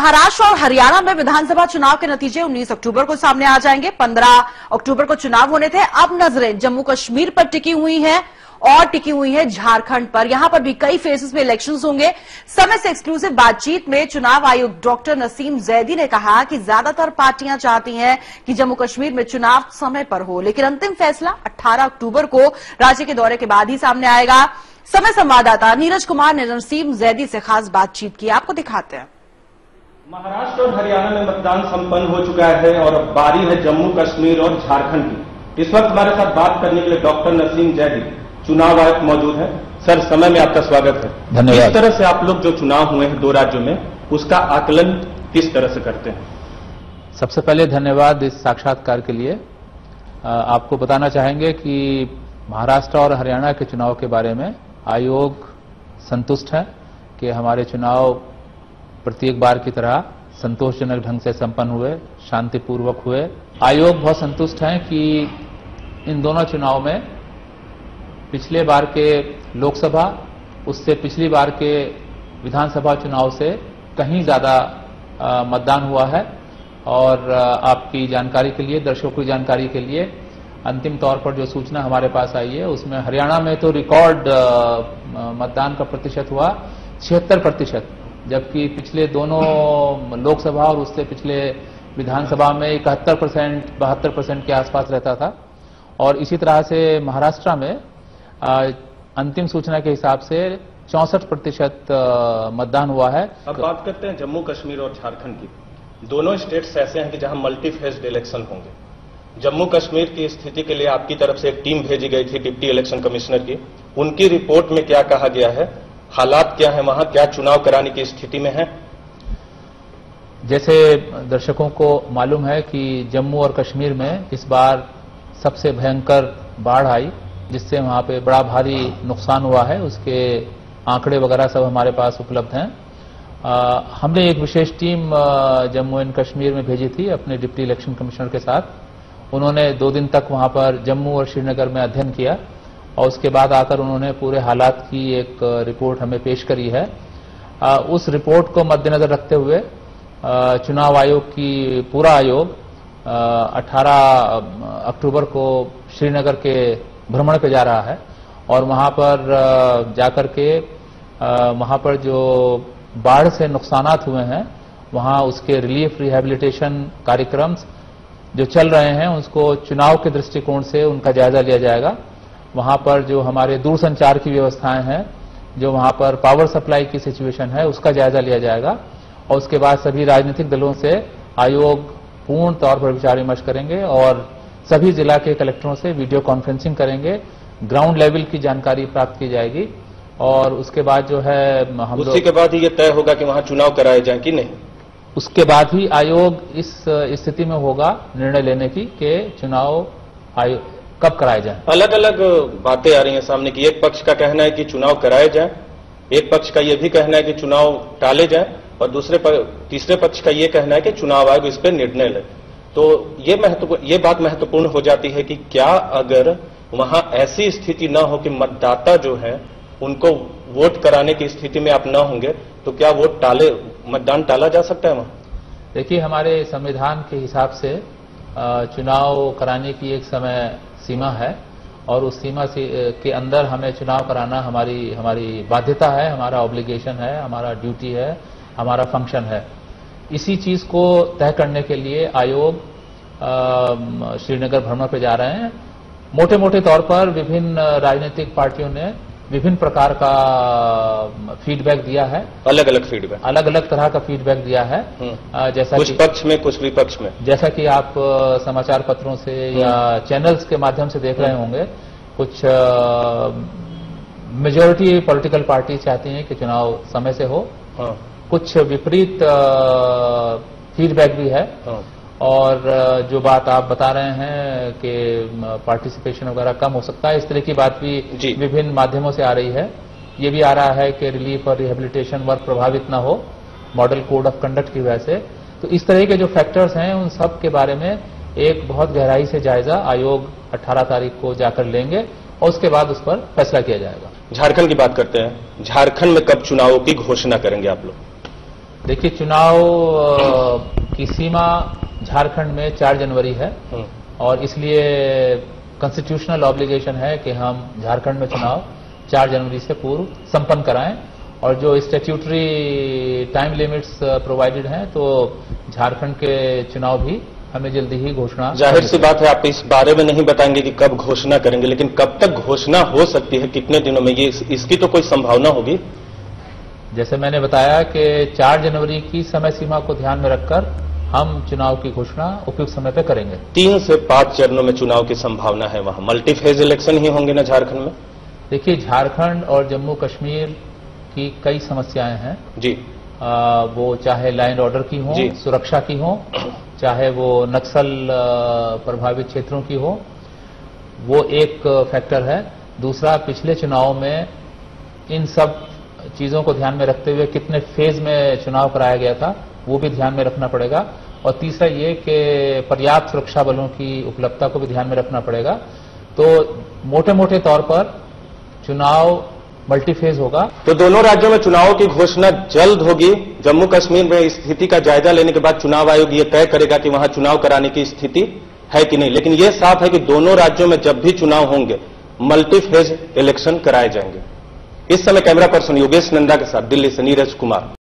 महाराष्ट्र और हरियाणा में विधानसभा चुनाव के नतीजे 19 अक्टूबर को सामने आ जाएंगे। 15 अक्टूबर को चुनाव होने थे। अब नजरें जम्मू कश्मीर पर टिकी हुई हैं और टिकी हुई है झारखंड पर। यहां पर भी कई फेजेस में इलेक्शंस होंगे। समय से एक्सक्लूसिव बातचीत में चुनाव आयुक्त डॉक्टर नसीम जैदी ने कहा कि ज्यादातर पार्टियां चाहती हैं कि जम्मू कश्मीर में चुनाव समय पर हो, लेकिन अंतिम फैसला 18 अक्टूबर को राज्य के दौरे के बाद ही सामने आएगा। समय संवाददाता नीरज कुमार ने नसीम जैदी से खास बातचीत की, आपको दिखाते हैं। महाराष्ट्र और हरियाणा में मतदान संपन्न हो चुका है और अब बारी है जम्मू कश्मीर और झारखंड की। इस वक्त हमारे साथ बात करने के लिए डॉक्टर नसीम जैदी, चुनाव आयुक्त, मौजूद है। सर, समय में आपका स्वागत है। धन्यवाद। किस तरह से आप लोग जो चुनाव हुए हैं 2 राज्यों में, उसका आकलन किस तरह से करते हैं? सबसे पहले धन्यवाद इस साक्षात्कार के लिए। आपको बताना चाहेंगे कि महाराष्ट्र और हरियाणा के चुनाव के बारे में आयोग संतुष्ट है कि हमारे चुनाव प्रत्येक बार की तरह संतोषजनक ढंग से संपन्न हुए, शांतिपूर्वक हुए। आयोग बहुत संतुष्ट है कि इन दोनों चुनाव में पिछले बार के लोकसभा, उससे पिछली बार के विधानसभा चुनाव से कहीं ज्यादा मतदान हुआ है। और आपकी जानकारी के लिए, दर्शकों की जानकारी के लिए, अंतिम तौर पर जो सूचना हमारे पास आई है उसमें हरियाणा में तो रिकॉर्ड मतदान का प्रतिशत हुआ 76%, जबकि पिछले दोनों लोकसभा और उससे पिछले विधानसभा में 71%, 72% के आसपास रहता था। और इसी तरह से महाराष्ट्र में अंतिम सूचना के हिसाब से 64% मतदान हुआ है। अब बात करते हैं जम्मू कश्मीर और झारखंड की। दोनों स्टेट्स ऐसे हैं कि जहां मल्टी फेज्ड इलेक्शन होंगे। जम्मू कश्मीर की स्थिति के लिए आपकी तरफ से एक टीम भेजी गई थी डिप्टी इलेक्शन कमिश्नर की। उनकी रिपोर्ट में क्या कहा गया है, हालात क्या है वहां, क्या चुनाव कराने की स्थिति में है? जैसे दर्शकों को मालूम है कि जम्मू और कश्मीर में इस बार सबसे भयंकर बाढ़ आई, जिससे वहां पे बड़ा भारी नुकसान हुआ है। उसके आंकड़े वगैरह सब हमारे पास उपलब्ध हैं। हमने एक विशेष टीम जम्मू एंड कश्मीर में भेजी थी अपने डिप्टी इलेक्शन कमिश्नर के साथ। उन्होंने 2 दिन तक वहां पर जम्मू और श्रीनगर में अध्ययन किया और उसके बाद आकर उन्होंने पूरे हालात की एक रिपोर्ट हमें पेश करी है। उस रिपोर्ट को मद्देनजर रखते हुए चुनाव आयोग की पूरा आयोग 18 अक्टूबर को श्रीनगर के भ्रमण पे जा रहा है और वहां पर जाकर के वहां पर जो बाढ़ से नुकसानात हुए हैं वहां उसके रिलीफ रिहैबिलिटेशन कार्यक्रम जो चल रहे हैं उसको चुनाव के दृष्टिकोण से उनका जायजा लिया जाएगा। वहां पर जो हमारे दूरसंचार की व्यवस्थाएं हैं, जो वहां पर पावर सप्लाई की सिचुएशन है, उसका जायजा लिया जाएगा। और उसके बाद सभी राजनीतिक दलों से आयोग पूर्ण तौर पर विचार विमर्श करेंगे और सभी जिला के कलेक्टरों से वीडियो कॉन्फ्रेंसिंग करेंगे। ग्राउंड लेवल की जानकारी प्राप्त की जाएगी और उसके बाद जो है हम उसी के बाद ही ये तय होगा कि वहां चुनाव कराए जाए कि नहीं। उसके बाद ही आयोग इस स्थिति में होगा निर्णय लेने की कि चुनाव कब कराए जाए। अलग अलग बातें आ रही हैं सामने की। एक पक्ष का कहना है कि चुनाव कराए जाए, एक पक्ष का यह भी कहना है कि चुनाव टाले जाए और तीसरे पक्ष का यह कहना है कि चुनाव आयोग इस पर निर्णय ले। तो ये बात महत्वपूर्ण हो जाती है कि क्या अगर वहां ऐसी स्थिति न हो कि मतदाता जो है उनको वोट कराने की स्थिति में आप न होंगे तो क्या मतदान टाला जा सकता है वहां? देखिए, हमारे संविधान के हिसाब से चुनाव कराने की एक समय सीमा है और उस सीमा के अंदर हमें चुनाव कराना हमारी बाध्यता है, हमारा ऑब्लिगेशन है, हमारा ड्यूटी है, हमारा फंक्शन है। इसी चीज को तय करने के लिए आयोग श्रीनगर भ्रमण पे जा रहे हैं। मोटे मोटे तौर पर विभिन्न राजनीतिक पार्टियों ने विभिन्न प्रकार का फीडबैक दिया है। अलग अलग तरह का फीडबैक दिया है। जैसा कुछ पक्ष में, कुछ विपक्ष में। जैसा कि आप समाचार पत्रों से या चैनल्स के माध्यम से देख रहे होंगे, कुछ मेजॉरिटी पॉलिटिकल पार्टी चाहती हैं कि चुनाव समय से हो। कुछ विपरीत फीडबैक भी है। और जो बात आप बता रहे हैं कि पार्टिसिपेशन वगैरह कम हो सकता है, इस तरह की बात भी विभिन्न माध्यमों से आ रही है। ये भी आ रहा है कि रिलीफ और रिहेबिलिटेशन वर्क प्रभावित न हो मॉडल कोड ऑफ कंडक्ट की वजह से। तो इस तरह के जो फैक्टर्स हैं उन सब के बारे में एक बहुत गहराई से जायजा आयोग 18 तारीख को जाकर लेंगे और उसके बाद उस पर फैसला किया जाएगा। झारखंड की बात करते हैं। झारखंड में कब चुनावों की घोषणा करेंगे आप लोग? देखिए, चुनाव की सीमा झारखंड में 4 जनवरी है और इसलिए कॉन्स्टिट्यूशनल ऑब्लिगेशन है कि हम झारखंड में चुनाव 4 जनवरी से पूर्व संपन्न कराएं और जो स्टैट्यूटरी टाइम लिमिट्स प्रोवाइडेड हैं तो झारखंड के चुनाव भी हमें जल्दी ही घोषणा। जाहिर सी बात है आप इस बारे में नहीं बताएंगे कि कब घोषणा करेंगे, लेकिन कब तक घोषणा हो सकती है, कितने दिनों में, ये इसकी तो कोई संभावना होगी? जैसे मैंने बताया कि 4 जनवरी की समय सीमा को ध्यान में रखकर हम चुनाव की घोषणा उपयुक्त समय पर करेंगे। 3 से 5 चरणों में चुनाव की संभावना है, वहां मल्टी फेज इलेक्शन ही होंगे ना झारखंड में? देखिए, झारखंड और जम्मू कश्मीर की कई समस्याएं हैं जी। वो चाहे लैंड ऑर्डर की हो, सुरक्षा की हो, चाहे वो नक्सल प्रभावित क्षेत्रों की हो, वो एक फैक्टर है। दूसरा, पिछले चुनाव में इन सब चीजों को ध्यान में रखते हुए कितने फेज में चुनाव कराया गया था, वो भी ध्यान में रखना पड़ेगा। और तीसरा ये कि पर्याप्त सुरक्षा बलों की उपलब्धता को भी ध्यान में रखना पड़ेगा। तो मोटे मोटे तौर पर चुनाव मल्टी फेज होगा। तो दोनों राज्यों में चुनावों की घोषणा जल्द होगी। जम्मू कश्मीर में स्थिति का जायजा लेने के बाद चुनाव आयोग ये तय करेगा कि वहां चुनाव कराने की स्थिति है कि नहीं, लेकिन यह साफ है कि दोनों राज्यों में जब भी चुनाव होंगे मल्टी फेज इलेक्शन कराए जाएंगे। इस समय कैमरा पर्सन योगेश नंदा के साथ दिल्ली से नीरज कुमार।